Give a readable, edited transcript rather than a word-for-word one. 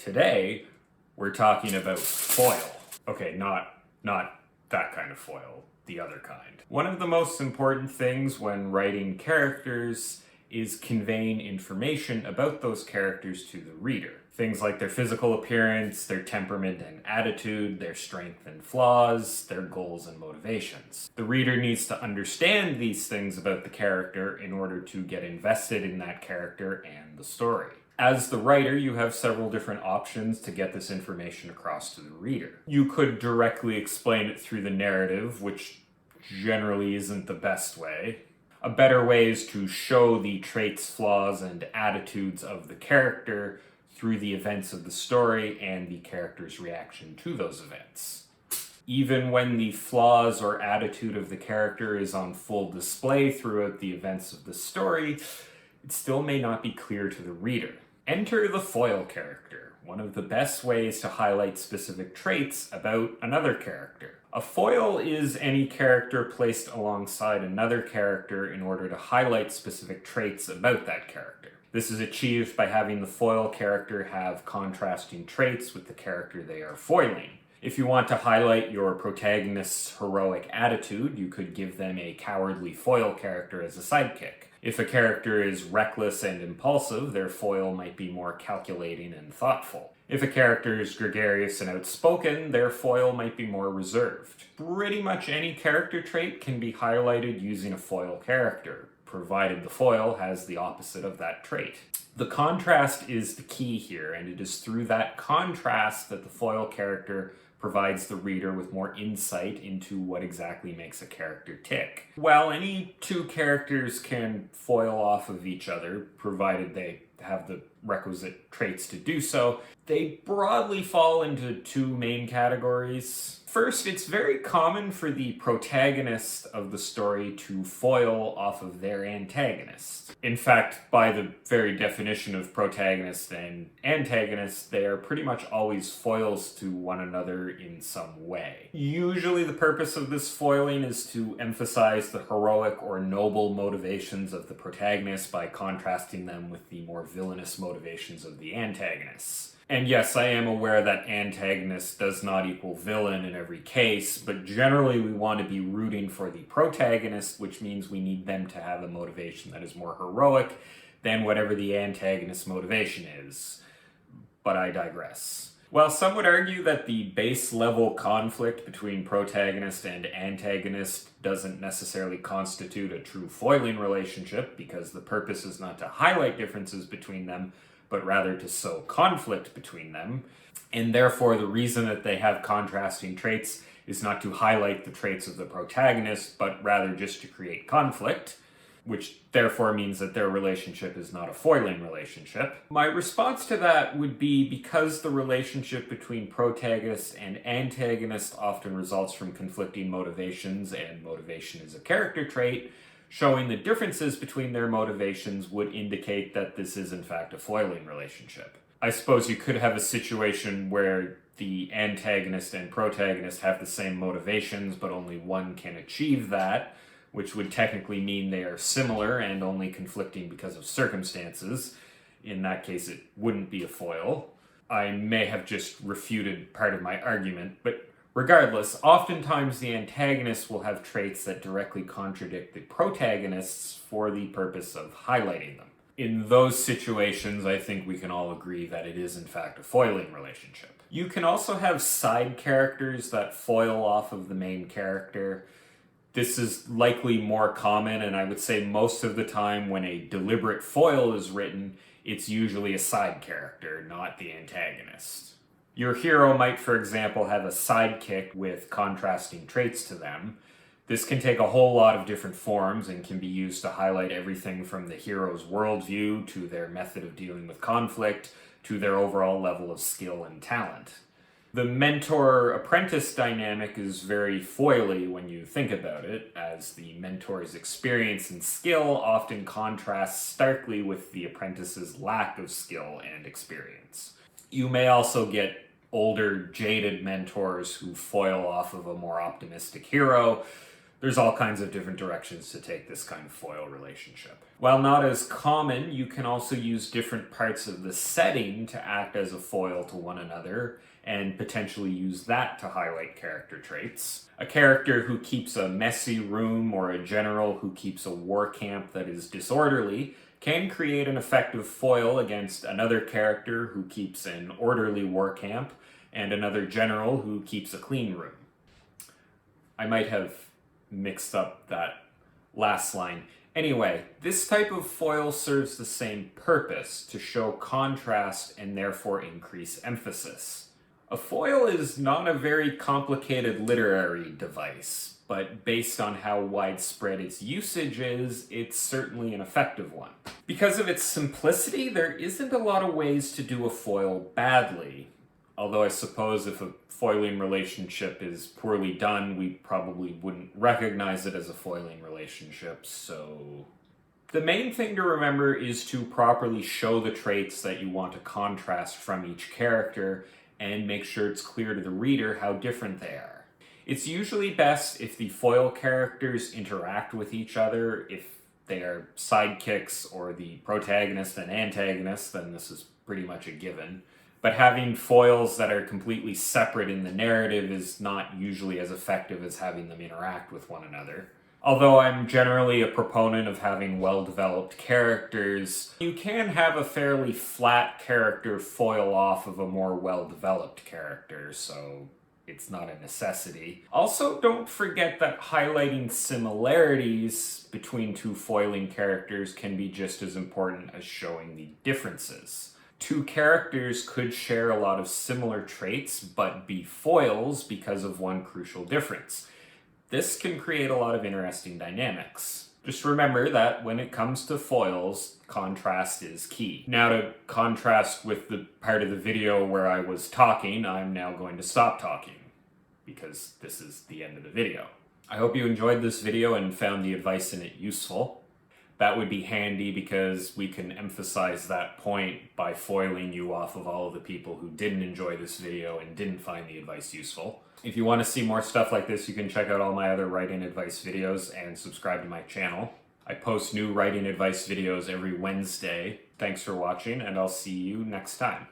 Today, we're talking about foil. Okay, not that kind of foil, the other kind. One of the most important things when writing characters is conveying information about those characters to the reader. Things like their physical appearance, their temperament and attitude, their strengths and flaws, their goals and motivations. The reader needs to understand these things about the character in order to get invested in that character and the story. As the writer, you have several different options to get this information across to the reader. You could directly explain it through the narrative, which generally isn't the best way. A better way is to show the traits, flaws, and attitudes of the character through the events of the story and the character's reaction to those events. Even when the flaws or attitude of the character is on full display throughout the events of the story, it still may not be clear to the reader. Enter the foil character, one of the best ways to highlight specific traits about another character. A foil is any character placed alongside another character in order to highlight specific traits about that character. This is achieved by having the foil character have contrasting traits with the character they are foiling. If you want to highlight your protagonist's heroic attitude, you could give them a cowardly foil character as a sidekick. If a character is reckless and impulsive, their foil might be more calculating and thoughtful. If a character is gregarious and outspoken, their foil might be more reserved. Pretty much any character trait can be highlighted using a foil character, provided the foil has the opposite of that trait. The contrast is the key here, and it is through that contrast that the foil character provides the reader with more insight into what exactly makes a character tick. While any two characters can foil off of each other, provided they have the requisite traits to do so, they broadly fall into two main categories. First, it's very common for the protagonist of the story to foil off of their antagonist. In fact, by the very definition of protagonist and antagonist, they are pretty much always foils to one another in some way. Usually the purpose of this foiling is to emphasize the heroic or noble motivations of the protagonist by contrasting them with the more villainous motivations of the antagonists. And yes, I am aware that antagonist does not equal villain in every case, but generally we want to be rooting for the protagonist, which means we need them to have a motivation that is more heroic than whatever the antagonist's motivation is. But I digress. While some would argue that the base level conflict between protagonist and antagonist doesn't necessarily constitute a true foiling relationship, because the purpose is not to highlight differences between them, but rather to sow conflict between them. And therefore, the reason that they have contrasting traits is not to highlight the traits of the protagonist, but rather just to create conflict, which therefore means that their relationship is not a foiling relationship. My response to that would be, because the relationship between protagonist and antagonist often results from conflicting motivations, and motivation is a character trait, showing the differences between their motivations would indicate that this is in fact a foiling relationship. I suppose you could have a situation where the antagonist and protagonist have the same motivations, but only one can achieve that, which would technically mean they are similar and only conflicting because of circumstances. In that case, it wouldn't be a foil. I may have just refuted part of my argument, but regardless, oftentimes the antagonist will have traits that directly contradict the protagonists for the purpose of highlighting them. In those situations, I think we can all agree that it is in fact a foiling relationship. You can also have side characters that foil off of the main character. This is likely more common, and I would say most of the time when a deliberate foil is written, it's usually a side character, not the antagonist. Your hero might, for example, have a sidekick with contrasting traits to them. This can take a whole lot of different forms and can be used to highlight everything from the hero's worldview to their method of dealing with conflict to their overall level of skill and talent. The mentor-apprentice dynamic is very foily when you think about it, as the mentor's experience and skill often contrasts starkly with the apprentice's lack of skill and experience. You may also get older, jaded mentors who foil off of a more optimistic hero. There's all kinds of different directions to take this kind of foil relationship. While not as common, you can also use different parts of the setting to act as a foil to one another, and potentially use that to highlight character traits. A character who keeps a messy room or a general who keeps a war camp that is disorderly can create an effective foil against another character who keeps an orderly war camp and another general who keeps a clean room. I might have mixed up that last line. Anyway, this type of foil serves the same purpose, to show contrast and therefore increase emphasis. A foil is not a very complicated literary device, but based on how widespread its usage is, it's certainly an effective one. Because of its simplicity, there isn't a lot of ways to do a foil badly. Although I suppose if a foiling relationship is poorly done, we probably wouldn't recognize it as a foiling relationship, so... The main thing to remember is to properly show the traits that you want to contrast from each character, and make sure it's clear to the reader how different they are. It's usually best if the foil characters interact with each other. If they are sidekicks or the protagonist and antagonist, then this is pretty much a given. But having foils that are completely separate in the narrative is not usually as effective as having them interact with one another. Although I'm generally a proponent of having well-developed characters, you can have a fairly flat character foil off of a more well-developed character, so it's not a necessity. Also, don't forget that highlighting similarities between two foiling characters can be just as important as showing the differences. Two characters could share a lot of similar traits, but be foils because of one crucial difference. This can create a lot of interesting dynamics. Just remember that when it comes to foils, contrast is key. Now, to contrast with the part of the video where I was talking, I'm now going to stop talking, because this is the end of the video. I hope you enjoyed this video and found the advice in it useful. That would be handy because we can emphasize that point by foiling you off of all of the people who didn't enjoy this video and didn't find the advice useful. If you want to see more stuff like this, you can check out all my other writing advice videos and subscribe to my channel. I post new writing advice videos every Wednesday. Thanks for watching, and I'll see you next time.